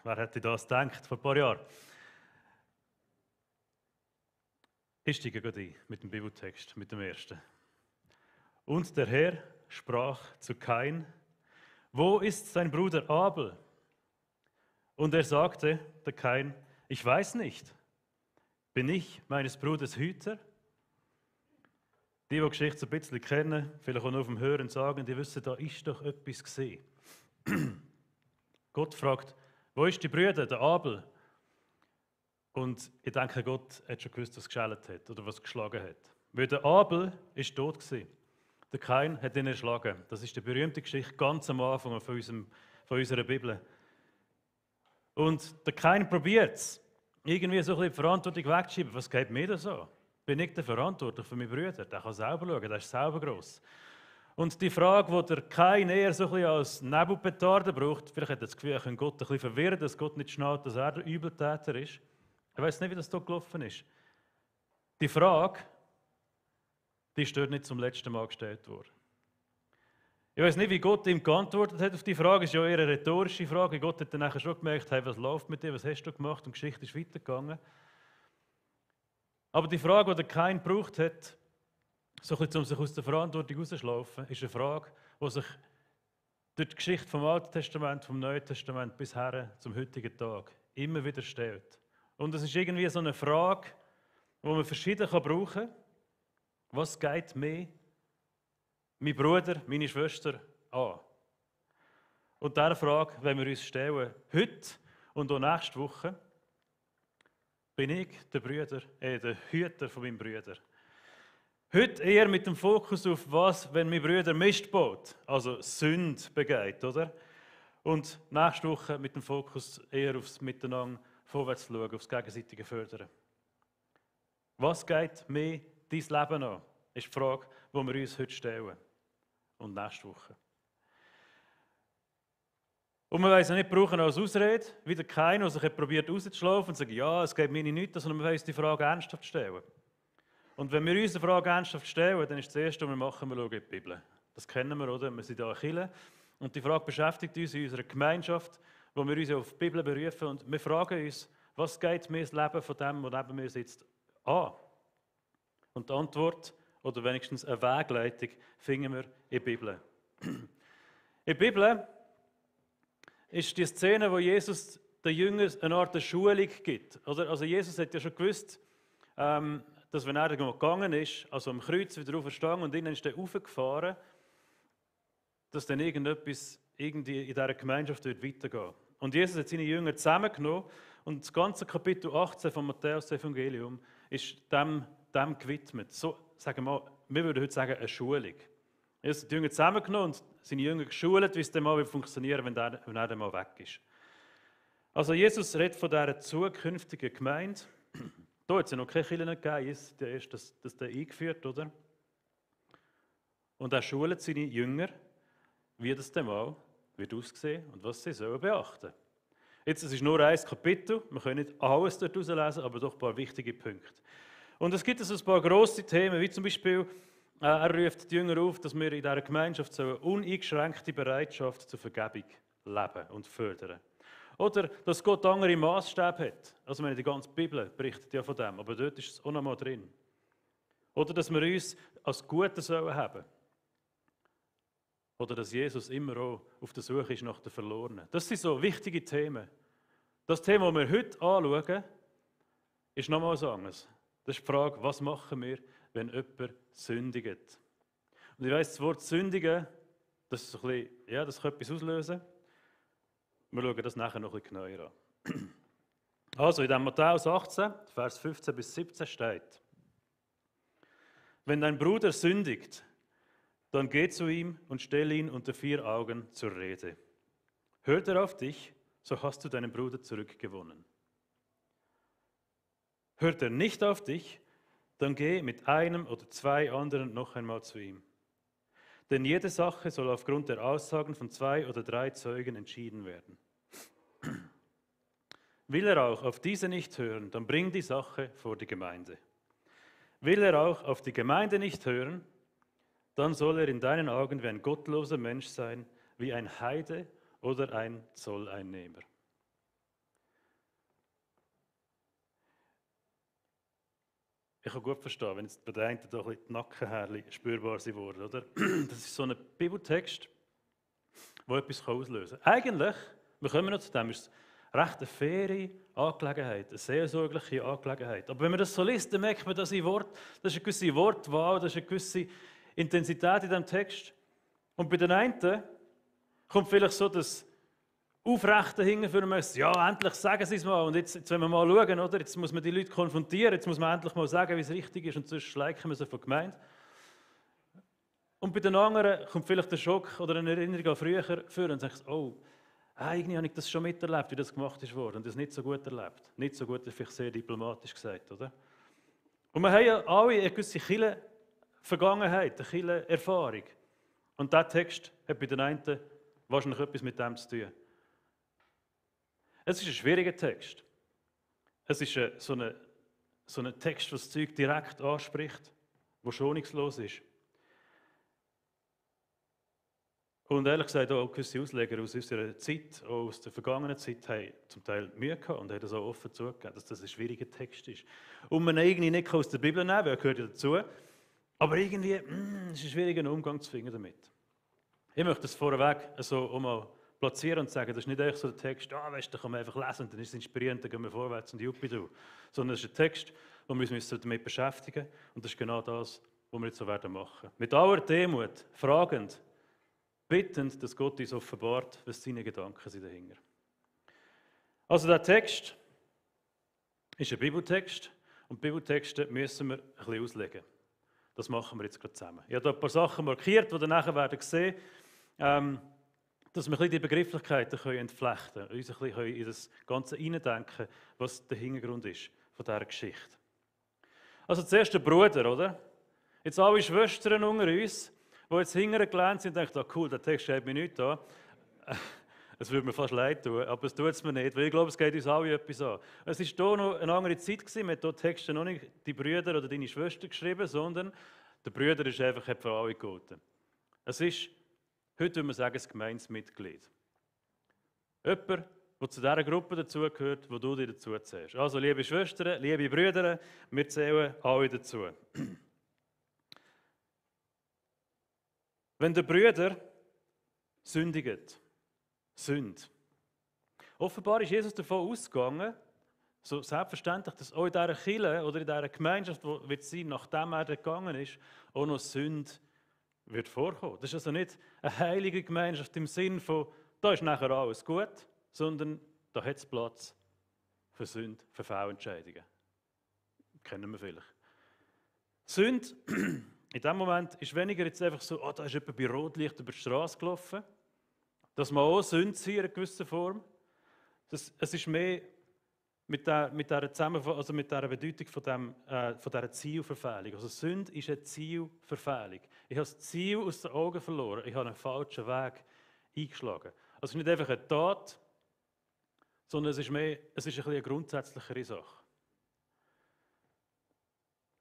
Wer hätte das gedacht vor ein paar Jahren? Ich steige gleich ein mit dem Bibeltext, mit dem ersten. Und der Herr sprach zu Kain: Wo ist sein Bruder Abel? Und er sagte, der Kain: Ich weiß nicht. Bin ich meines Bruders Hüter? Die Geschichte so ein bisschen kennen, vielleicht auch nur auf dem Hören sagen, die wissen, da ist doch etwas gesehen. Gott fragt: Wo ist die Brüder, der Abel? Und ich denke, Gott hat schon gewusst, was geschält hat oder was geschlagen hat. Weil der Abel ist tot gewesen. Der Kain hat ihn erschlagen. Das ist die berühmte Geschichte ganz am Anfang von unserer Bibel. Und der Kain probiert es, irgendwie so ein bisschen die Verantwortung wegzuschieben. Was geht mir das an? Bin ich der Verantwortlich für meine Brüder? Der kann selber schauen, der ist selber gross. Und die Frage, die der Kain eher so ein bisschen als Nebelpetarde braucht, vielleicht hat er das Gefühl, er könnte Gott ein bisschen verwirren, dass Gott nicht schnallt, dass er der Übeltäter ist. Ich weiß nicht, wie das hier gelaufen ist. Die Frage, die ist dort nicht zum letzten Mal gestellt worden. Ich weiß nicht, wie Gott ihm geantwortet hat auf die Frage. Es ist ja eher eine rhetorische Frage. Gott hat dann nachher schon gemerkt, hey, was läuft mit dir, was hast du gemacht? Und die Geschichte ist weitergegangen. Aber die Frage, die der Kain gebraucht hat, so ein bisschen, um sich aus der Verantwortung rauszuschlafen, ist eine Frage, die sich durch die Geschichte vom Alten Testament, vom Neuen Testament bis her zum heutigen Tag immer wieder stellt. Und es ist irgendwie so eine Frage, die man verschieden brauchen kann. Was geht mir, mein Bruder, meine Schwester an? Und diese Frage wollen wir uns stellen, heute und auch nächste Woche. Bin ich der Hüter von meinem Bruder? Heute eher mit dem Fokus auf was, wenn mein Bruder Mist baut, also Sünde begeht, oder? Und nächste Woche mit dem Fokus eher aufs Miteinander vorwärts zu schauen, aufs gegenseitige Fördern. Was geht mir dein Leben an? Ist die Frage, die wir uns heute stellen. Und nächste Woche. Und wir wollen es nicht brauchen als Ausrede, wie der Kain, der sich probiert rauszuschlafen und sagt, ja, es geht mir nicht, sondern wir wollen uns die Frage ernsthaft stellen. Und wenn wir uns die Frage ernsthaft stellen, dann ist das Erste, was wir machen, wir schauen in die Bibel. Das kennen wir, oder? Wir sind hier in Kirche. Und die Frage beschäftigt uns in unserer Gemeinschaft, wo wir uns auf die Bibel berufen. Und wir fragen uns, was geht mir das Leben von dem, der neben mir sitzt, an? Und die Antwort, oder wenigstens eine Wegleitung, finden wir in der Bibel. In der Bibel ist die Szene, wo Jesus den Jüngern eine Art Schulung gibt. Also Jesus hat ja schon gewusst, dass wenn er gegangen ist, also am Kreuz wieder auferstanden und innen ist er raufgefahren, dass dann irgendetwas irgendwie in dieser Gemeinschaft wird weitergehen. Und Jesus hat seine Jünger zusammengenommen und das ganze Kapitel 18 vom Matthäus-Evangelium ist dem gewidmet. So, sagen wir würden heute sagen, eine Schulung. Jesus hat die Jünger zusammengenommen und seine Jünger geschult, wie es dann mal funktionieren wird, wenn er dann mal weg ist. Also Jesus redet von dieser zukünftigen Gemeinde. Da hat es ja noch keine Kirche gegeben, der ist das eingeführt, oder? Und er schult seine Jünger, wie das dann mal wird aussehen und was sie sollen beachten. Jetzt, es ist nur ein Kapitel, wir können nicht alles dort herauslesen, aber doch ein paar wichtige Punkte. Und es gibt also ein paar grosse Themen, wie zum Beispiel, er ruft die Jünger auf, dass wir in dieser Gemeinschaft so eine uneingeschränkte Bereitschaft zur Vergebung leben und fördern. Oder, dass Gott andere Maßstäbe hat. Also die ganze Bibel berichtet ja von dem, aber dort ist es auch noch mal drin. Oder, dass wir uns als Gute sollen haben. Oder, dass Jesus immer auch auf der Suche ist nach den Verlorenen. Das sind so wichtige Themen. Das Thema, das wir heute anschauen, ist nochmal was anderes. Das ist die Frage, was machen wir, wenn jemand sündigt? Und ich weiss, das Wort sündigen, das ist so ein bisschen, ja, das kann etwas auslösen. Wir schauen das nachher noch ein bisschen genauer an. Also, in dem Matthäus 18, Vers 15 bis 17 steht: Wenn dein Bruder sündigt, dann geh zu ihm und stell ihn unter 4 Augen zur Rede. Hört er auf dich, so hast du deinen Bruder zurückgewonnen. Hört er nicht auf dich, dann geh mit einem oder 2 anderen noch einmal zu ihm. Denn jede Sache soll aufgrund der Aussagen von 2 oder 3 Zeugen entschieden werden. Will er auch auf diese nicht hören, dann bring die Sache vor die Gemeinde. Will er auch auf die Gemeinde nicht hören, dann soll er in deinen Augen wie ein gottloser Mensch sein, wie ein Heide oder ein Zolleinnehmer. Ich kann gut verstehen, wenn jetzt bei den einen da ein bisschen die Nackenhärchen spürbar sind worden, oder? Das ist so ein Bibeltext, der etwas auslösen kann. Eigentlich, wir kommen noch zu dem, ist es recht eine faire Angelegenheit, eine seelsorgliche Angelegenheit. Aber wenn man das so liest, dann merkt man, dass das ist eine gewisse Wortwahl, das ist eine gewisse Intensität in diesem Text. Und bei den einen kommt vielleicht so das Aufrechte hinten für uns. Ja, endlich sagen sie es mal. Und jetzt wenn wir mal schauen, oder? Jetzt muss man die Leute konfrontieren, jetzt muss man endlich mal sagen, wie es richtig ist, und sonst schleichen wir sie von Gemeinde. Und bei den anderen kommt vielleicht der Schock oder eine Erinnerung an früher für und sagt, oh, irgendwie habe ich das schon miterlebt, wie das gemacht ist worden, und das nicht so gut erlebt. Nicht so gut, vielleicht sehr diplomatisch gesagt, oder? Und wir haben ja alle eine gewisse Kirchen-Vergangenheit, eine Kirchen-Erfahrung. Und dieser Text hat bei den einen wahrscheinlich etwas mit dem zu tun. Es ist ein schwieriger Text. Es ist so ein Text, der das Zeug direkt anspricht, der schonungslos ist. Und ehrlich gesagt, auch gewisse Ausleger aus unserer Zeit, auch aus der vergangenen Zeit, haben zum Teil Mühe gehabt und haben das auch offen zugegeben, dass das ein schwieriger Text ist. Und man irgendwie nicht aus der Bibel nehmen, weil er gehört ja dazu. Aber irgendwie ist es ein schwieriger Umgang zu finden damit. Ich möchte das vorweg so auch mal platzieren und sagen, das ist nicht echt so der Text, weißt du, da kann man einfach lesen, dann ist es inspirierend, dann gehen wir vorwärts und Juppidau. Sondern es ist ein Text, wo wir uns damit beschäftigen müssen. Und das ist genau das, was wir jetzt so werden machen. Mit aller Demut, fragend, bittend, dass Gott uns offenbart, was seine Gedanken sind dahinter. Also der Text ist ein Bibeltext und Bibeltexte müssen wir ein bisschen auslegen. Das machen wir jetzt gerade zusammen. Ich habe da ein paar Sachen markiert, die ihr nachher werden sehen, dass wir ein bisschen die Begrifflichkeiten entflechten können, uns ein bisschen in das Ganze hineindenken, was der Hintergrund ist von dieser Geschichte. Also zuerst der Bruder, oder? Jetzt alle Schwestern unter uns, die jetzt hinterher gelernt sind und denken, cool, der Text schreibt mir nichts an. Es würde mir fast leid tun, aber es tut es mir nicht, weil ich glaube, es geht uns alle etwas an. Es war hier noch eine andere Zeit gewesen, man hat hier Texte noch nicht die Brüder oder deine Schwester geschrieben, sondern der Bruder ist einfach, hat für alle gegolten. Es ist, heute würde man sagen, ein Gemeinsmitglied. Jemand, der zu dieser Gruppe dazugehört, wo du dich dazu zählst. Also, liebe Schwestern, liebe Brüder, wir zählen alle dazu. Wenn der Brüder sündigt, Sünde. Offenbar ist Jesus davon ausgegangen, so selbstverständlich, dass auch in dieser Kirche oder in dieser Gemeinschaft, die wird sein, nachdem er gegangen ist, auch noch Sünde wird vorkommen. Das ist also nicht eine heilige Gemeinschaft im Sinn von, da ist nachher alles gut, sondern da hat es Platz für Sünde, für Fehlentscheidungen. Kennen wir vielleicht. Sünde in dem Moment ist weniger jetzt einfach so, da ist jemand bei Rotlicht über die Straße gelaufen, dass man auch Sünde sieht in einer gewissen Form. Es ist mehr mit dieser Bedeutung von dieser Zielverfehlung. Also Sünde ist eine Zielverfehlung. Ich habe das Ziel aus den Augen verloren. Ich habe einen falschen Weg eingeschlagen. Also es ist nicht einfach eine Tat, sondern es ist ein bisschen eine grundsätzlichere Sache.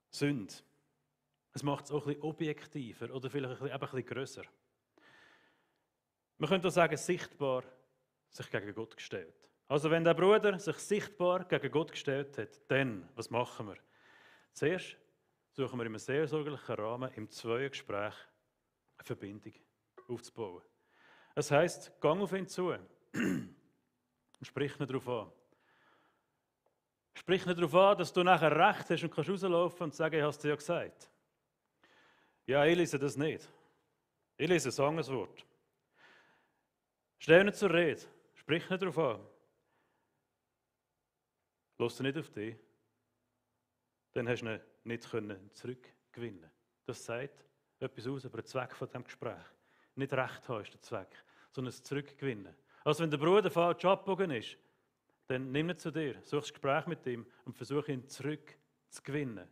Sünde. Es macht es auch ein bisschen objektiver oder vielleicht ein bisschen grösser. Man könnte auch sagen, sichtbar sich gegen Gott gestellt. Also wenn der Bruder sich sichtbar gegen Gott gestellt hat, dann, was machen wir? Zuerst suchen wir in einem seelsorgerlichen Rahmen im Zweiergespräch eine Verbindung aufzubauen. Das heisst, gang auf ihn zu und sprich ihn darauf an. Sprich ihn darauf an, dass du nachher Recht hast und kannst rauslaufen und sagen, ich habe es dir ja gesagt. Ja, ich lese das nicht. Ich lese ein anderes Wort. Stell nicht zur Rede. Sprich nicht darauf an. Lass nicht auf dich. Dann hast du ihn nicht zurückgewinnen. Das sagt etwas aus über den Zweck von diesem Gespräch. Nicht Recht haben ist der Zweck, sondern das Zurückgewinnen. Also wenn der Bruder falsch abgebogen ist, dann nimm ihn zu dir, such das Gespräch mit ihm und versuche ihn zurückzugewinnen.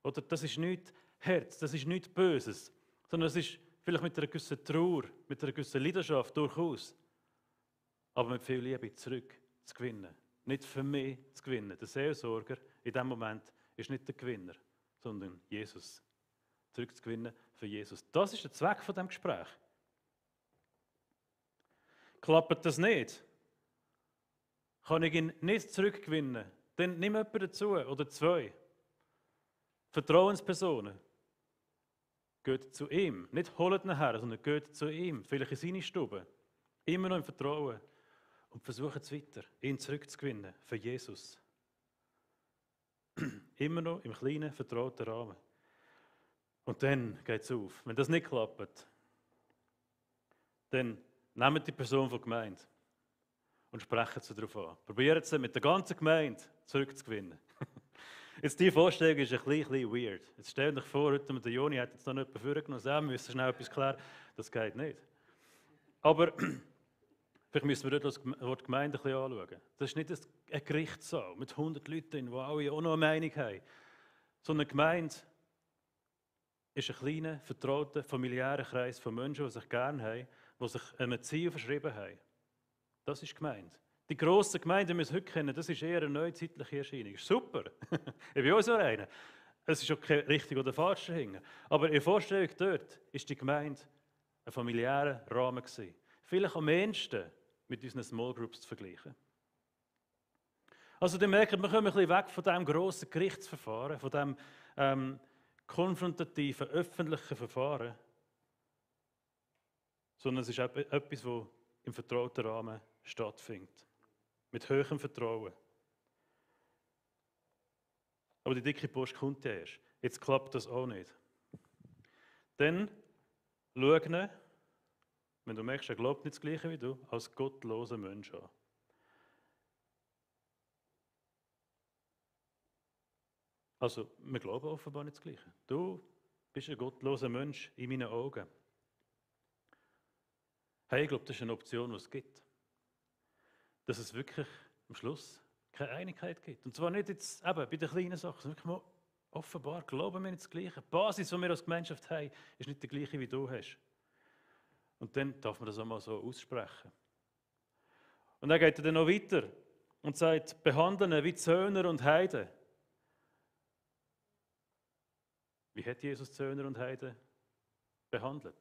Oder das ist nicht Herz, das ist nichts Böses, sondern es ist vielleicht mit einer gewissen Trauer, mit einer gewissen Leidenschaft durchaus, aber mit viel Liebe zurückzugewinnen. Nicht für mich zu gewinnen. Der Seelsorger in diesem Moment ist nicht der Gewinner, sondern Jesus. Zurückzugewinnen für Jesus. Das ist der Zweck von diesem Gespräch. Klappt das nicht? Kann ich ihn nicht zurückgewinnen? Dann nimm jemanden dazu oder zwei. Vertrauenspersonen, geht zu ihm. Nicht holt ihn her, sondern geht zu ihm. Vielleicht in seine Stube. Immer noch im Vertrauen. Und versucht es weiter, ihn zurückzugewinnen für Jesus. Immer noch im kleinen, vertrauten Rahmen. Und dann geht es auf. Wenn das nicht klappt, dann nehmt die Person von der Gemeinde und sprechen sie darauf an. Probiert sie mit der ganzen Gemeinde zurückzugewinnen. Jetzt die Vorstellung ist ein bisschen weird. Jetzt stellt euch vor, heute der Joni hat jetzt noch jemanden vorgenommen und sagt, wir müssen schnell etwas klären. Das geht nicht. Aber vielleicht müssen wir dort das Wort Gemeinde ein bisschen anschauen. Das ist nicht ein Gerichtssaal mit 100 Leuten, die alle auch noch eine Meinung haben. Sondern eine Gemeinde ist ein kleiner, vertrauter, familiärer Kreis von Menschen, die sich gerne haben, die sich einem Ziel verschrieben haben. Das ist Gemeinde. Die grossen Gemeinden, die wir heute kennen, das ist eher eine neuzeitliche Erscheinung. Super. Ich bin auch so einer. Es ist auch kein richtig oder falsch dahinter. Aber in der Vorstellung dort war die Gemeinde ein familiärer Rahmen gewesen. Vielleicht am ehesten mit unseren Small Groups zu vergleichen. Also, ihr merkt, wir kommen ein bisschen weg von diesem grossen Gerichtsverfahren, von diesem konfrontativen, öffentlichen Verfahren, sondern es ist etwas, das im vertrauten Rahmen stattfindet. Mit hohem Vertrauen. Aber die dicke Post kommt ja erst. Jetzt klappt das auch nicht. Dann schau ihn, wenn du merkst, er glaubt nicht das Gleiche wie du, als gottloser Mensch an. Also, wir glauben offenbar nicht das Gleiche. Du bist ein gottloser Mensch in meinen Augen. Hey, ich glaube, das ist eine Option, die es gibt. Dass es wirklich am Schluss keine Einigkeit gibt. Und zwar nicht jetzt eben bei den kleinen Sachen, sondern wirklich mal offenbar glauben wir nicht das Gleiche. Die Basis, die wir als Gemeinschaft haben, ist nicht die gleiche, wie du hast. Und dann darf man das auch mal so aussprechen. Und dann geht er dann noch weiter und sagt, behandeln wie Zöllner und Heiden. Wie hat Jesus Zöllner und Heiden behandelt?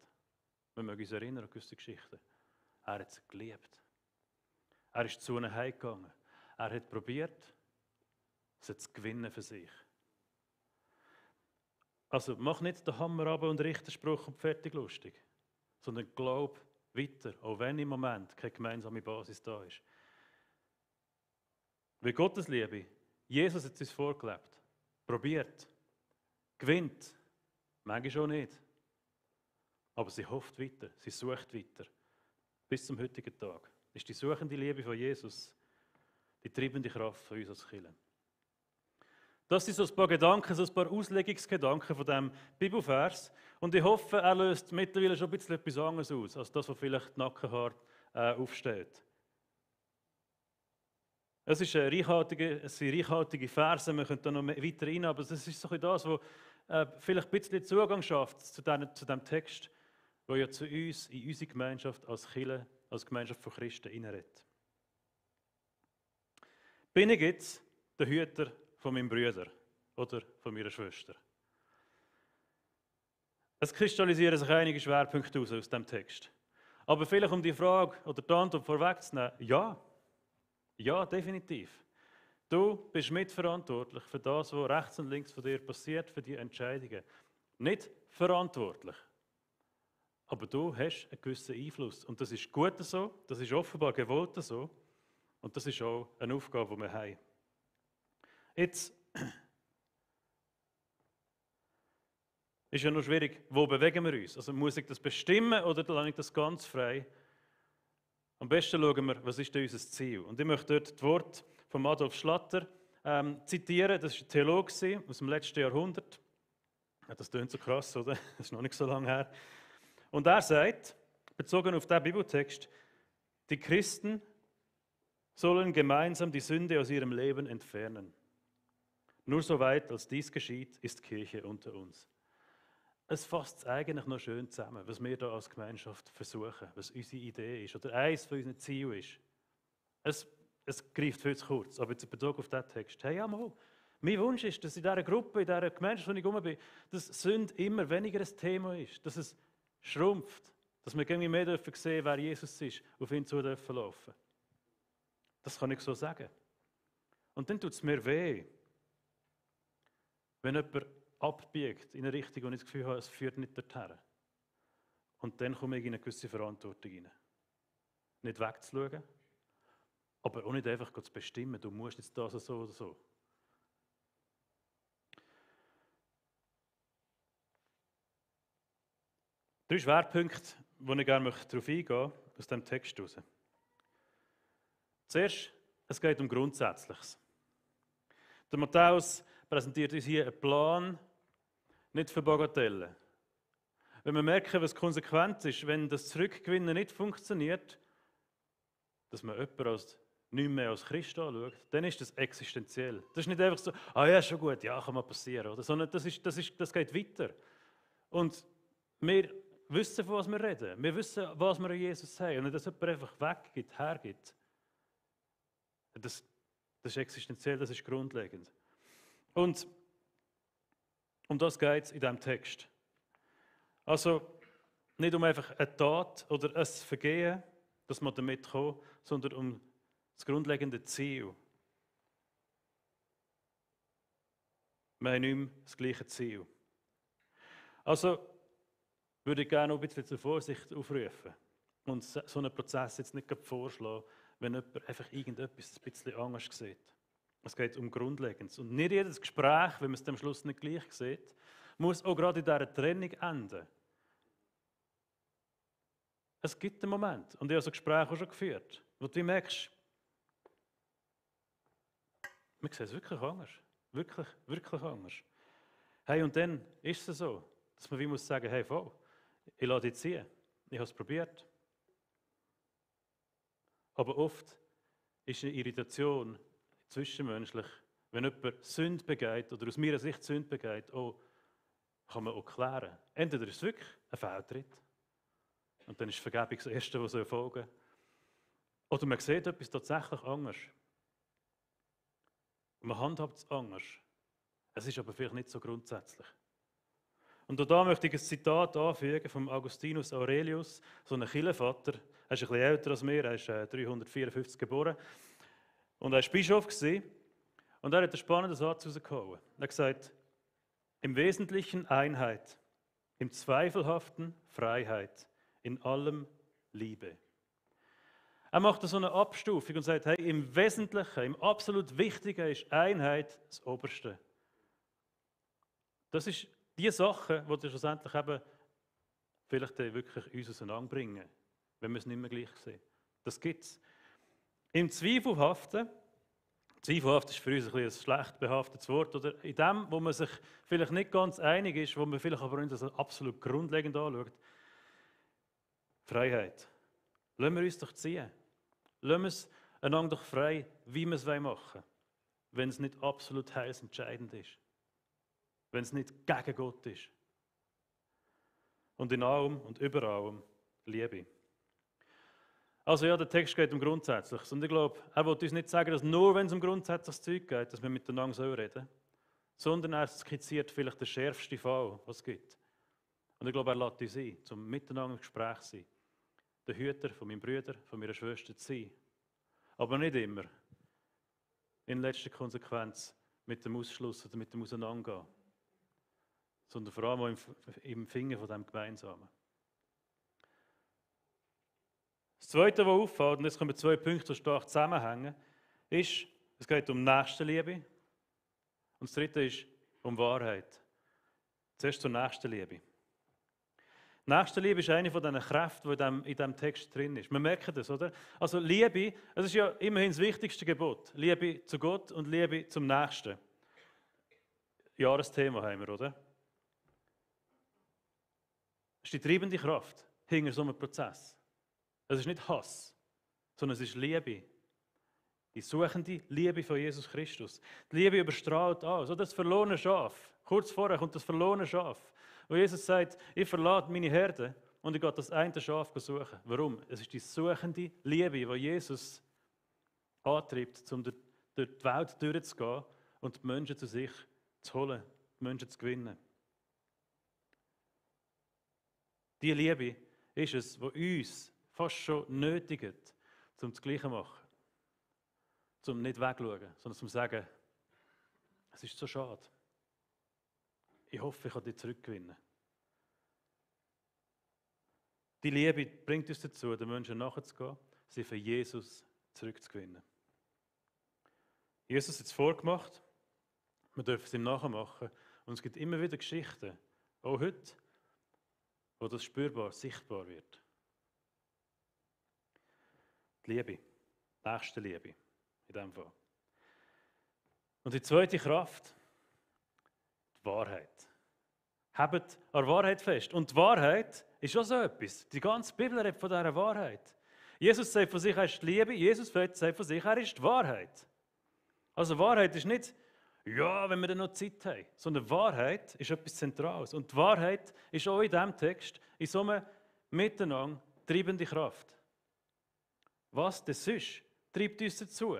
Wir mögen uns erinnern an gewisse Geschichten. Er hat sie geliebt. Er ist zu ihnen heimgegangen. Er hat probiert, sie zu gewinnen für sich. Also mach nicht den Hammer runter und Richterspruch und fertig lustig, sondern glaub weiter, auch wenn im Moment keine gemeinsame Basis da ist. Weil Gottes Liebe, Jesus hat es uns vorgelebt, probiert, gewinnt, manchmal auch nicht. Aber sie hofft weiter, sie sucht weiter. Bis zum heutigen Tag ist die suchende Liebe von Jesus die treibende Kraft von uns als Kirche. Das sind so ein paar Gedanken, so ein paar Auslegungsgedanken von diesem Bibelvers. Und ich hoffe, er löst mittlerweile schon ein bisschen etwas anderes aus, als das, was vielleicht die Nackenhaare aufsteht. Es sind reichhaltige Verse, wir können da noch weiter rein, aber es ist so das, was vielleicht ein bisschen Zugang schafft zu diesem Text, der ja zu uns, in unsere Gemeinschaft als Kirche, als Gemeinschaft von Christen hineinredet. Bin ich jetzt der Hüter von meinem Bruder oder von meiner Schwester? Es kristallisieren sich einige Schwerpunkte aus diesem Text. Aber vielleicht, um die Frage oder die Antwort vorwegzunehmen, ja. Ja, definitiv. Du bist mitverantwortlich für das, was rechts und links von dir passiert, für die Entscheidungen. Nicht verantwortlich. Aber du hast einen gewissen Einfluss. Und das ist gut so, das ist offenbar gewollt so. Und das ist auch eine Aufgabe, die wir haben. Jetzt ist ja noch schwierig, wo bewegen wir uns? Also muss ich das bestimmen oder lasse ich das ganz frei? Am besten schauen wir, was ist denn unser Ziel? Und ich möchte dort das Wort von Adolf Schlatter zitieren. Das war ein Theologe aus dem letzten Jahrhundert. Ja, das klingt so krass, oder? Das ist noch nicht so lange her. Und er sagt, bezogen auf diesen Bibeltext, die Christen sollen gemeinsam die Sünde aus ihrem Leben entfernen. Nur soweit, als dies geschieht, ist Kirche unter uns. Es fasst es eigentlich noch schön zusammen, was wir da als Gemeinschaft versuchen, was unsere Idee ist oder eines von unseren Zielen ist. Es greift viel zu kurz, aber jetzt in Bezug auf diesen Text. Hey, ja mal, mein Wunsch ist, dass in dieser Gruppe, in dieser Gemeinschaft, wo ich rum bin, dass Sünde immer weniger ein Thema ist, dass es schrumpft, dass wir irgendwie mehr dürfen sehen, wer Jesus ist, auf ihn zu dürfen laufen. Das kann ich so sagen. Und dann tut es mir weh, wenn jemand abbiegt in eine Richtung, wo ich das Gefühl habe, es führt nicht dorthin. Und dann komme ich in eine gewisse Verantwortung rein. Nicht wegzuschauen, aber auch nicht einfach zu bestimmen, du musst jetzt das so oder so. 3 Schwerpunkte, wo ich gerne darauf eingehen möchte, aus diesem Text heraus. Zuerst, es geht um Grundsätzliches. Der Matthäus präsentiert uns hier einen Plan, nicht für Bagatellen. Wenn wir merken, was konsequent ist, wenn das Zurückgewinnen nicht funktioniert, dass man jemanden nicht mehr als Christ anschaut, dann ist das existenziell. Das ist nicht einfach so, ja, schon gut, ja, kann mal passieren, oder? Sondern das geht weiter. Und wir wissen, von was wir reden. Wir wissen, was wir an Jesus sagen. Und wenn das jemand einfach weggibt, hergibt, das ist existenziell, das ist grundlegend. Und um das geht es in diesem Text. Also nicht um einfach eine Tat oder ein Vergehen, dass man damit kommt, sondern um das grundlegende Ziel. Wir haben nicht mehr das gleiche Ziel. Also würde ich gerne noch ein bisschen zur Vorsicht aufrufen und so einen Prozess jetzt nicht vorschlagen, wenn jemand einfach irgendetwas ein bisschen anders sieht. Es geht um Grundlegendes. Und nicht jedes Gespräch, wenn man es am Schluss nicht gleich sieht, muss auch gerade in dieser Trennung enden. Es gibt einen Moment, und ich habe so Gespräche auch schon geführt, wo du merkst, wir sehen es wirklich anders. Wirklich, wirklich anders. Hey, und dann ist es so, dass man wie muss sagen, hey, voll, ich lasse dich ziehen. Ich habe es probiert. Aber oft ist eine Irritation zwischenmenschlich, wenn jemand Sünde begeht, oder aus meiner Sicht Sünde begeht, kann man auch klären. Entweder ist es wirklich ein Fehltritt, und dann ist Vergebung das Erste, was folgen soll. Oder man sieht etwas tatsächlich anders. Man handhabt es anders. Es ist aber vielleicht nicht so grundsätzlich. Und auch da möchte ich ein Zitat anfügen von Augustinus Aurelius, so ein Kirchenvater. Er ist ein bisschen älter als wir, er ist 354 geboren. Und er war Bischof und er hat einen spannenden Satz rausgehauen. Er hat gesagt, im Wesentlichen Einheit, im Zweifelhaften Freiheit, in allem Liebe. Er macht so eine Abstufung und sagt, hey, im Wesentlichen, im absolut Wichtigen ist Einheit das Oberste. Das ist die Sache, die schlussendlich eben vielleicht wirklich uns auseinanderbringen, wenn wir es nicht mehr gleich sehen. Das gibt es. Im Zweifelhaften ist für uns ein schlecht behaftetes Wort, oder in dem, wo man sich vielleicht nicht ganz einig ist, wo man vielleicht aber uns als absolut grundlegend anschaut. Freiheit. Lassen wir uns doch ziehen. Lassen wir es einander doch frei, wie wir es machen wollen, wenn es nicht absolut heilsentscheidend ist. Wenn es nicht gegen Gott ist. Und in allem und über allem Liebe. Also ja, der Text geht um Grundsätzliches. Und ich glaube, er will uns nicht sagen, dass nur wenn es um grundsätzliches Zeug geht, dass wir miteinander so reden, sondern er skizziert vielleicht den schärfsten Fall, was es gibt. Und ich glaube, er lädt uns ein, zum miteinander im Gespräch zu sein. Der Hüter von meinem Bruder, von meiner Schwester zu sein. Aber nicht immer. In letzter Konsequenz mit dem Ausschluss oder mit dem Auseinandergehen. Sondern vor allem auch im Finger von dem Gemeinsamen. Das Zweite, was auffällt, und jetzt kommen 2 Punkte, die stark zusammenhängen, ist, es geht um Nächstenliebe. Und das Dritte ist um Wahrheit. Zuerst zur Nächstenliebe. Nächstenliebe ist eine von diesen Kräften, die in diesem Text drin ist. Wir merken das, oder? Also Liebe, das ist ja immerhin das wichtigste Gebot. Liebe zu Gott und Liebe zum Nächsten. Jahresthema haben wir, oder? Das ist die treibende Kraft hinter so einem Prozess. Es ist nicht Hass, sondern es ist Liebe. Die suchende Liebe von Jesus Christus. Die Liebe überstrahlt alles. So das verlorene Schaf. Kurz vorher kommt das verlorene Schaf. Wo Jesus sagt, ich verlate meine Herde und ich gehe das eine Schaf suchen. Warum? Es ist die suchende Liebe, die Jesus antreibt, um durch die Welt durchzugehen und die Menschen zu sich zu holen, die Menschen zu gewinnen. Die Liebe ist es, die uns fast schon nötigt, um das Gleiche zu machen. Zum nicht wegschauen, sondern zum sagen, es ist so schade. ich hoffe, ich kann dich zurückgewinnen. Die Liebe bringt uns dazu, den Menschen nachzugehen, sie für Jesus zurückzugewinnen. Jesus hat es vorgemacht, wir dürfen es ihm nachmachen. Und es gibt immer wieder Geschichten, auch heute, wo das spürbar, sichtbar wird. Die Liebe, die nächste Liebe, in diesem Fall. Und die zweite Kraft, die Wahrheit. Habt an der Wahrheit fest. Und die Wahrheit ist auch so etwas. Die ganze Bibel redet von dieser Wahrheit. Jesus sagt von sich, er ist die Liebe. Jesus sagt von sich, er ist die Wahrheit. Also Wahrheit ist nicht, ja, wenn wir dann noch Zeit haben, sondern Wahrheit ist etwas Zentrales. Und die Wahrheit ist auch in diesem Text in so einer miteinander treibende Kraft. Was das ist, treibt uns dazu,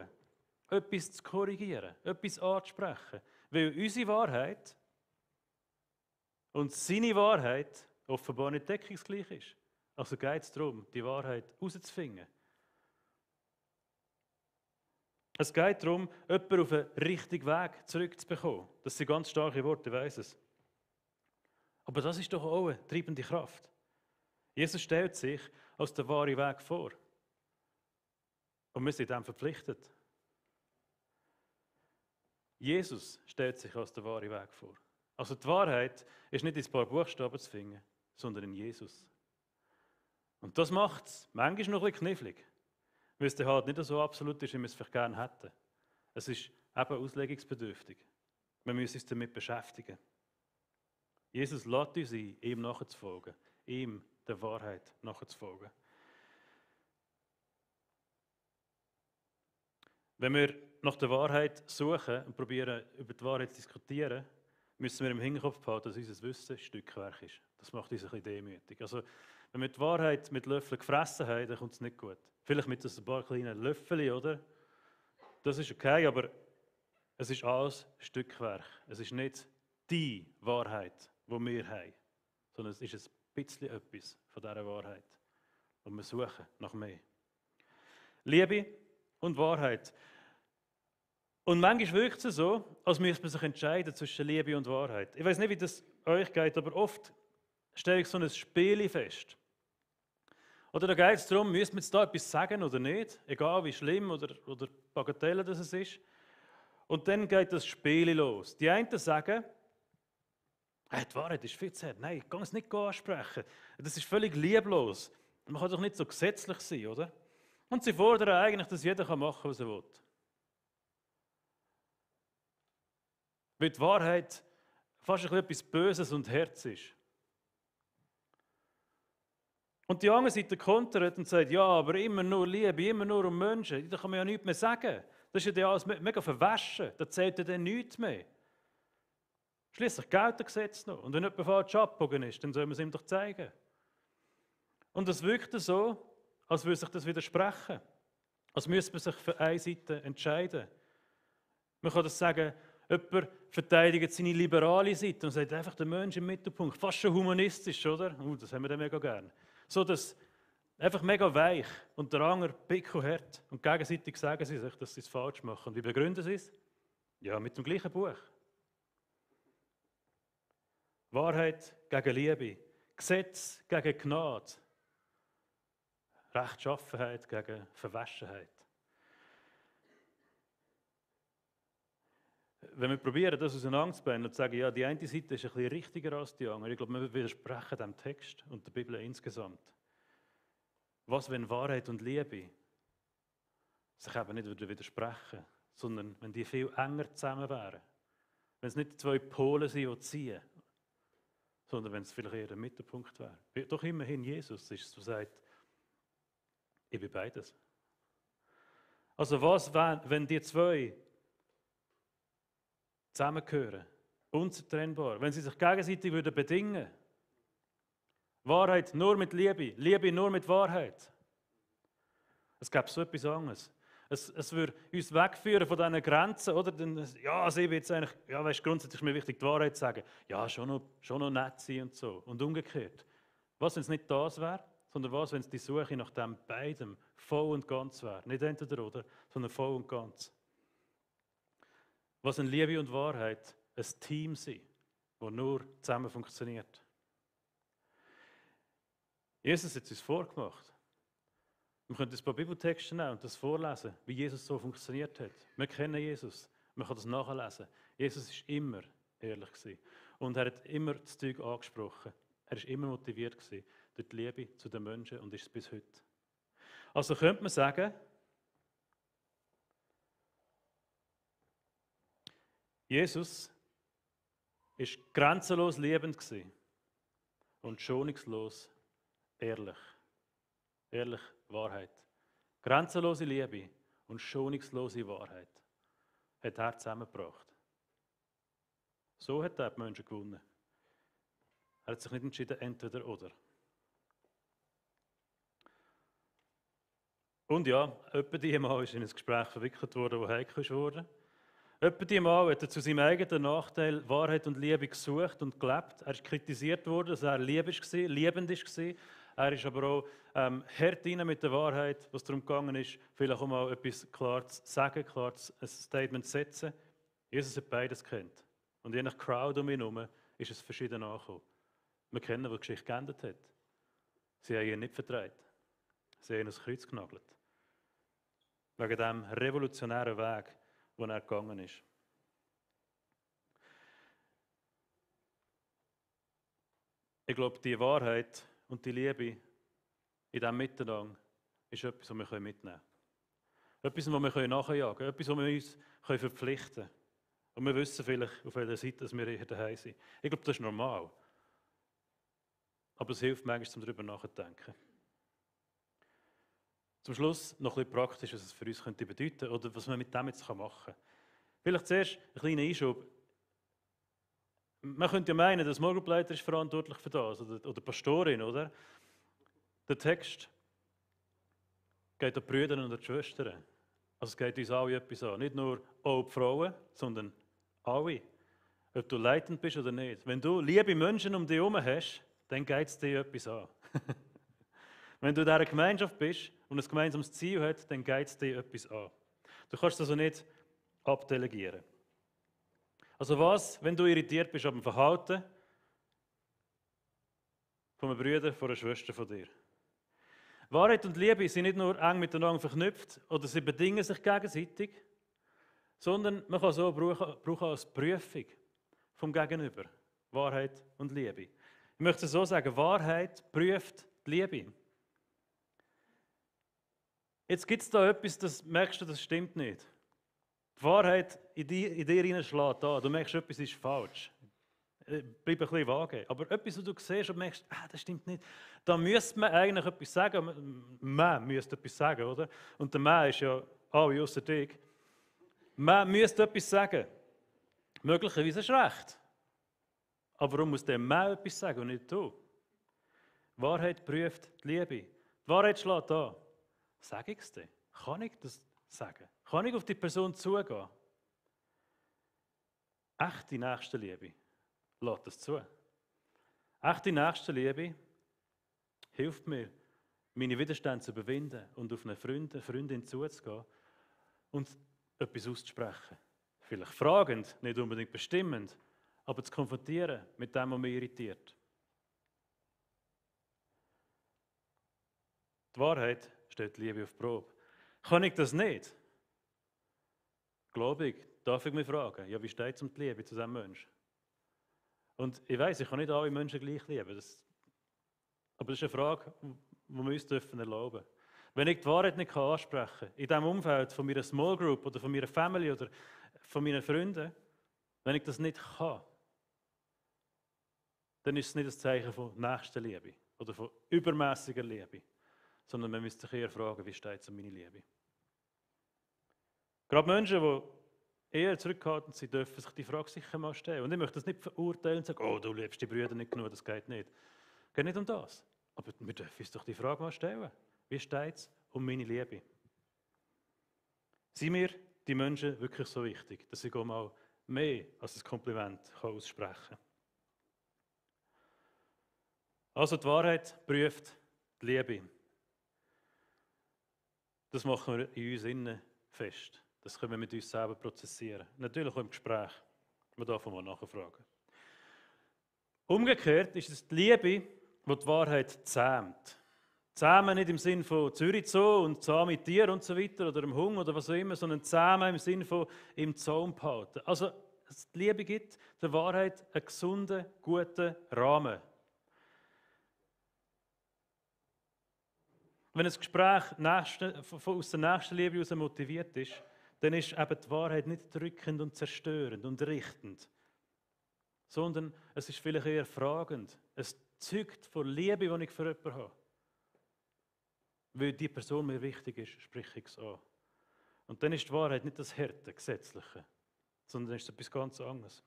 etwas zu korrigieren, etwas anzusprechen. Weil unsere Wahrheit und seine Wahrheit offenbar nicht deckungsgleich ist. Also geht es darum, die Wahrheit herauszufinden. Es geht darum, jemanden auf den richtigen Weg zurückzubekommen. Das sind ganz starke Worte, ich weiss es. Aber das ist doch auch eine treibende Kraft. Jesus stellt sich als der wahre Weg vor. Und wir sind dem verpflichtet. Jesus stellt sich als der wahre Weg vor. Also die Wahrheit ist nicht in ein paar Buchstaben zu finden, sondern in Jesus. Und das macht es manchmal noch ein bisschen knifflig, weil es halt nicht so absolut ist, wie wir es vielleicht gerne hätten. Es ist eben auslegungsbedürftig. Wir müssen uns damit beschäftigen. Jesus lädt uns ein, ihm nachzufolgen, ihm der Wahrheit nachzufolgen. Wenn wir nach der Wahrheit suchen und probieren, über die Wahrheit zu diskutieren, müssen wir im Hinterkopf behalten, dass unser Wissen Stückwerk ist. Das macht uns ein bisschen demütig. Also, wenn wir die Wahrheit mit Löffeln gefressen haben, dann kommt es nicht gut. Vielleicht mit ein paar kleinen Löffeln, oder? Das ist okay, aber es ist alles Stückwerk. Es ist nicht die Wahrheit, die wir haben, sondern es ist ein bisschen etwas von dieser Wahrheit. Und wir suchen nach mehr. Liebe und Wahrheit. Und manchmal wirkt es so, als müsste man sich entscheiden zwischen Liebe und Wahrheit. Ich weiß nicht, wie das euch geht, aber oft stelle ich so ein Spiel fest. Oder da geht es darum, müssen wir jetzt da etwas sagen oder nicht, egal wie schlimm oder Bagatelle das es ist. Und dann geht das Spiel los. Die einen sagen, hey, die Wahrheit ist viel zu hart. Nein, ich kann es nicht ansprechen. Das ist völlig lieblos. Man kann doch nicht so gesetzlich sein, oder? Und sie fordern eigentlich, dass jeder machen kann, was er will. Weil die Wahrheit fast etwas Böses und Herz ist. Und die andere Seite kontert und sagt, ja, aber immer nur Liebe, immer nur um Menschen. Da kann man ja nichts mehr sagen. Das ist ja alles mega verwaschen. Da zählt ja dann nichts mehr. Schließlich gilt das Gesetz noch. Und wenn jemand falsch abgebogen ist, dann soll man es ihm doch zeigen. Und es wirkt so, als würde sich das widersprechen. Als müsste man sich für eine Seite entscheiden. Man kann das sagen, jemand verteidigt seine liberale Seite und sagt einfach den Menschen im Mittelpunkt. Fast schon humanistisch, oder? Das haben wir dann mega gern. So, dass einfach mega weich und der andere pickelhart. Und gegenseitig sagen sie sich, dass sie es falsch machen. Und wie begründen sie es? Ja, mit dem gleichen Buch. Wahrheit gegen Liebe. Gesetz gegen Gnade. Rechtschaffenheit gegen Verwaschenheit. Wenn wir probieren, das auseinanderzubauen und sagen, ja, die eine Seite ist ein bisschen richtiger als die andere, ich glaube, wir widersprechen dem Text und der Bibel insgesamt. Was, wenn Wahrheit und Liebe sich eben nicht widersprechen, sondern wenn die viel enger zusammen wären? Wenn es nicht zwei Pole sind, die ziehen, sondern wenn es vielleicht eher der Mittelpunkt wäre. Doch immerhin Jesus ist es, der sagt, ich bin beides. Also was, wenn die zwei zusammengehören, unzertrennbar, wenn sie sich gegenseitig bedingen würden? Wahrheit nur mit Liebe, Liebe nur mit Wahrheit. Es gäbe so etwas anderes. Es würde uns wegführen von diesen Grenzen, oder? Ja, also ich will jetzt eigentlich, ja, weißt, grundsätzlich ist mir wichtig, die Wahrheit zu sagen. Ja, schon noch nett sein und so. Und umgekehrt. Was, wenn es nicht das wäre, sondern was, wenn es die Suche nach dem beidem voll und ganz wäre? Nicht entweder oder, sondern voll und ganz. Was in Liebe und Wahrheit ein Team sind, wo nur zusammen funktioniert. Jesus hat es uns vorgemacht. Wir können ein paar Bibeltexte nehmen und das vorlesen, wie Jesus so funktioniert hat. Wir kennen Jesus, man kann das nachlesen. Jesus war immer ehrlich gewesen. Und er hat immer das Zeug angesprochen. Er war immer motiviert gewesen durch die Liebe zu den Menschen und ist es bis heute. Also könnte man sagen, Jesus war grenzenlos liebend gewesen und schonungslos ehrlich. Ehrlich, Wahrheit. Grenzenlose Liebe und schonungslose Wahrheit hat er zusammengebracht. So hat er die Menschen gewonnen. Er hat sich nicht entschieden, entweder oder. Und ja, etwa die Mal ist in ein Gespräch verwickelt worden, das heikel wurde. Etwa die Mal hat er zu seinem eigenen Nachteil Wahrheit und Liebe gesucht und gelebt. Er ist kritisiert worden, dass er liebend war. Er ist aber auch hart rein mit der Wahrheit, was darum gegangen ist, vielleicht auch mal etwas klar zu sagen, klar ein Statement zu setzen. Jesus hat beides gekannt. Und je nach Crowd um ihn herum ist es verschieden angekommen. Wir kennen, was die Geschichte geändert hat. Sie haben ihn nicht vertraut. Sie haben ihn ans Kreuz genagelt. Wegen dem revolutionären Weg, den er gegangen ist. Ich glaube, die Wahrheit und die Liebe in diesem Miteinander ist etwas, was wir mitnehmen können. Etwas, was wir nachjagen können. Etwas, wo wir uns verpflichten können. Und wir wissen vielleicht, auf welcher Seite wir hier daheim sind. Ich glaube, das ist normal. Aber es hilft manchmal, darüber nachzudenken. Zum Schluss noch ein bisschen praktisch, was es für uns bedeuten könnte oder was man mit dem jetzt machen kann. Vielleicht zuerst ein kleiner Einschub. Man könnte ja meinen, der Morgenleiter ist verantwortlich für das oder die Pastorin, oder? Der Text geht an die Brüder und an die Schwestern. Also es geht uns alle etwas an. Nicht nur die Frauen, sondern alle. Ob du leitend bist oder nicht. Wenn du liebe Menschen um dich herum hast, dann geht es dir etwas an. Wenn du in dieser Gemeinschaft bist und ein gemeinsames Ziel hast, dann geht es dir etwas an. Du kannst das also nicht abdelegieren. Also was, wenn du irritiert bist ab dem Verhalten von einem Bruder, von einer Schwester von dir? Wahrheit und Liebe sind nicht nur eng miteinander verknüpft oder sie bedingen sich gegenseitig, sondern man kann so brauchen als Prüfung vom Gegenüber. Wahrheit und Liebe. Ich möchte es so sagen, Wahrheit prüft die Liebe. Jetzt gibt es da etwas, das merkst du, das stimmt nicht. Die Wahrheit in dir hineinschlägt an. Du merkst, etwas ist falsch. Bleib ein bisschen vage. Aber etwas, was du siehst und merkst, das stimmt nicht. Da müsste man eigentlich etwas sagen. Man müsste etwas sagen, oder? Und der Mann ist ja alle ausser dich. Man müsste etwas sagen. Möglicherweise ist recht. Aber warum muss der Mann etwas sagen und nicht du? Wahrheit prüft die Liebe. Die Wahrheit schlägt an. Sage ich es dir? Kann ich das sagen? Kann ich auf die Person zugehen? Echte Nächstenliebe lässt das zu. Echte Nächstenliebe hilft mir, meine Widerstände zu überwinden und auf eine Freundin zuzugehen und etwas auszusprechen. Vielleicht fragend, nicht unbedingt bestimmend, aber zu konfrontieren mit dem, was mich irritiert. Die Wahrheit stellt die Liebe auf die Probe. Kann ich das nicht? Glaube ich, darf ich mich fragen, ja, wie steht es um die Liebe zu diesem Menschen? Und ich weiss, ich kann nicht alle Menschen gleich lieben. Aber das ist eine Frage, die wir uns erlauben dürfen. Wenn ich die Wahrheit nicht ansprechen kann, in diesem Umfeld von meiner Small Group oder von meiner Family oder von meinen Freunden, wenn ich das nicht kann, dann ist es nicht ein Zeichen von Nächstenliebe oder von übermäßiger Liebe, sondern man müsste sich eher fragen, wie steht es um meine Liebe. Gerade Menschen, die eher zurückhaltend sind, dürfen sich die Frage sicher mal stellen. Und ich möchte das nicht verurteilen und sagen, oh, du liebst die Brüder nicht genug, das geht nicht. Es geht nicht um das. Aber wir dürfen uns doch die Frage mal stellen. Wie steht es um meine Liebe? Sind mir die Menschen wirklich so wichtig, dass ich auch mal mehr als ein Kompliment aussprechen kann? Also die Wahrheit prüft die Liebe. Das machen wir in uns innen fest. Das können wir mit uns selber prozessieren. Natürlich auch im Gespräch. Man darf mal nachfragen. Umgekehrt ist es die Liebe, die die Wahrheit zähmt. Zähmen nicht im Sinn von Zürich Zoo und Zahm mit Tier und so weiter oder im Hunger oder was auch immer, sondern zähmen im Sinn von im Zaum behalten. Also die Liebe gibt der Wahrheit einen gesunden, guten Rahmen. Wenn ein Gespräch aus der Nächstenliebe heraus motiviert ist, dann ist eben die Wahrheit nicht drückend und zerstörend und richtend, sondern es ist vielleicht eher fragend. Es zeugt von Liebe, die ich für jemanden habe. Weil die Person mir wichtig ist, spreche ich es an. Und dann ist die Wahrheit nicht das Härte, Gesetzliche, sondern ist etwas ganz anderes.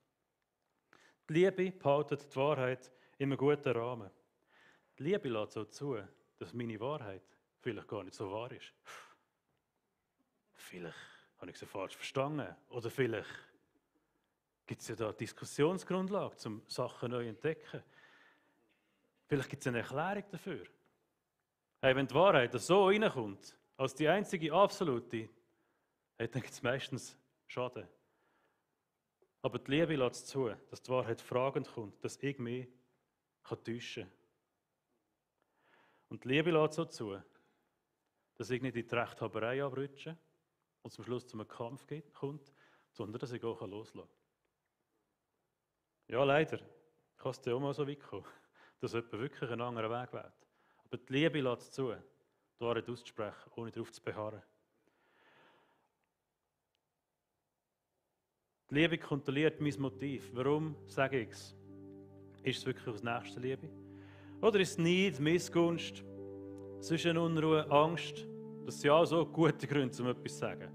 Die Liebe behaltet die Wahrheit in einem guten Rahmen. Die Liebe lässt so zu, dass meine Wahrheit vielleicht gar nicht so wahr ist. Vielleicht habe ich sie falsch verstanden. Oder vielleicht gibt es ja da Diskussionsgrundlage, um Sachen neu zu entdecken. Vielleicht gibt es eine Erklärung dafür. Hey, wenn die Wahrheit so reinkommt, als die einzige absolute, hey, dann gibt es meistens Schaden. Aber die Liebe lässt zu, dass die Wahrheit fragend kommt, dass ich mich täuschen kann. Und die Liebe lässt so zu, dass ich nicht in die Rechthaberei abrutsche und zum Schluss zu einem Kampf kommt, sondern dass ich auch loslassen kann. Ja, leider kann es auch mal so weit kommen, dass jemand wirklich einen anderen Weg wählt. Aber die Liebe lässt zu, die Wahrheit auszusprechen, ohne darauf zu beharren. Die Liebe kontrolliert mein Motiv. Warum sage ich es? Ist es wirklich aus Nächstenliebe? Oder ist es Neid, Missgunst, sonst eine Unruhe, Angst? Das sind ja so gute Gründe, um etwas zu sagen.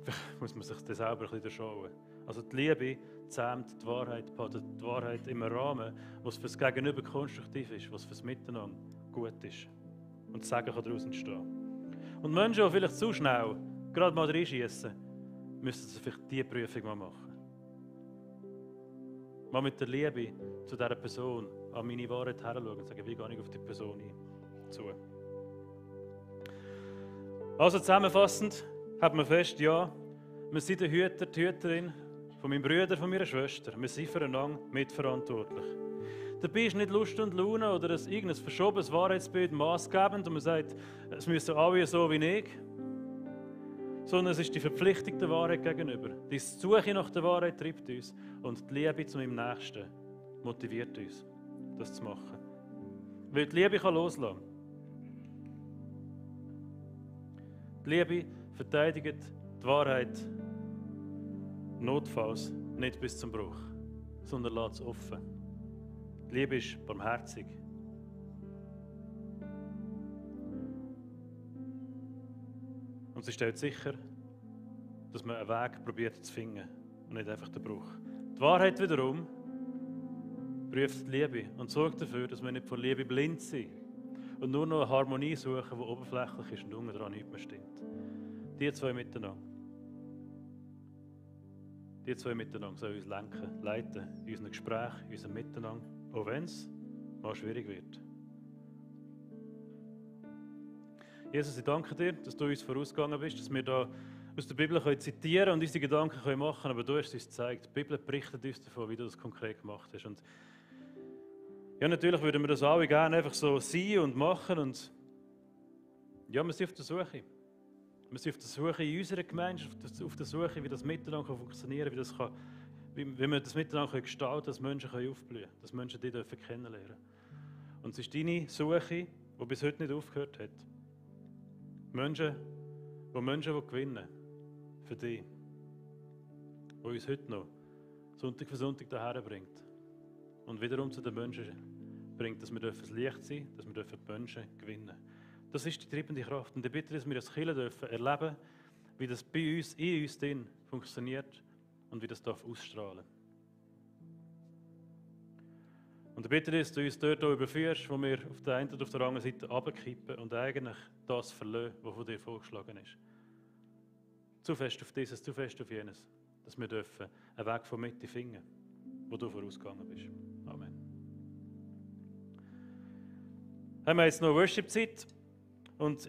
Vielleicht muss man sich das selber ein bisschen schauen. Also die Liebe zähmt die Wahrheit, behaltet die Wahrheit im Rahmen, was für das Gegenüber konstruktiv ist, was für das Miteinander gut ist. Und das Sagen kann daraus entstehen. Und Menschen, die vielleicht zu schnell gerade mal reinschiessen, müssen sie vielleicht diese Prüfung mal machen. Mal mit der Liebe zu dieser Person an meine Wahrheit heranschauen und sagen, wie gehe ich auf die Person ein? Zu. Also zusammenfassend halten wir fest, ja, wir sind der Hüter, die Hüterin von meinem Bruder, von meiner Schwester. Wir sind füreinander mitverantwortlich. Dabei ist nicht Lust und Laune oder irgendein verschobenes Wahrheitsbild maßgebend und man sagt, es müssen alle so wie ich, sondern es ist die Verpflichtung der Wahrheit gegenüber. Die Suche nach der Wahrheit treibt uns und die Liebe zu meinem Nächsten motiviert uns, das zu machen. Weil die Liebe kann loslassen. Die Liebe verteidigt die Wahrheit notfalls nicht bis zum Bruch, sondern lässt es offen. Die Liebe ist barmherzig. Und sie stellt sicher, dass man einen Weg probiert zu finden und nicht einfach den Bruch. Die Wahrheit wiederum prüft die Liebe und sorgt dafür, dass wir nicht von Liebe blind sind und nur noch eine Harmonie suchen, die oberflächlich ist und unten dran nichts mehr stimmt. Die zwei miteinander. Die zwei miteinander sollen uns lenken, leiten, in unseren Gesprächen, in unserem Miteinander, auch wenn es mal schwierig wird. Jesus, ich danke dir, dass du uns vorausgegangen bist, dass wir da aus der Bibel zitieren und unsere Gedanken machen können, aber du hast uns gezeigt, die Bibel berichtet uns davon, wie du das konkret gemacht hast. Und ja, natürlich würden wir das alle gerne einfach so sein und machen und ja, wir sind auf der Suche. Wir sind auf der Suche in unserer Gemeinschaft, auf der Suche, wie das Miteinander funktionieren kann, wie wir das Miteinander gestalten können, dass Menschen aufblühen können, dass Menschen dich kennenlernen dürfen. Und es ist deine Suche, die bis heute nicht aufgehört hat. Menschen gewinnen für dich, die uns heute noch Sonntag für Sonntag daher bringt und wiederum zu den Menschen bringt, dass wir das Licht sein dürfen, dass wir die Menschen gewinnen dürfen. Das ist die treibende Kraft. Und ich bitte, dass wir als Kirche dürfen erleben, wie das bei uns, in uns drin funktioniert und wie das ausstrahlen darf. Und ich bitte, dass du uns dort auch überführst, wo wir auf der einen oder auf der anderen Seite runterkippen und eigentlich das verlassen, was von dir vorgeschlagen ist. Zu fest auf dieses, zu fest auf jenes. Dass wir dürfen einen Weg von Mitte finden, wo du vorausgegangen bist. Amen. Haben wir jetzt noch Worship-Zeit? Und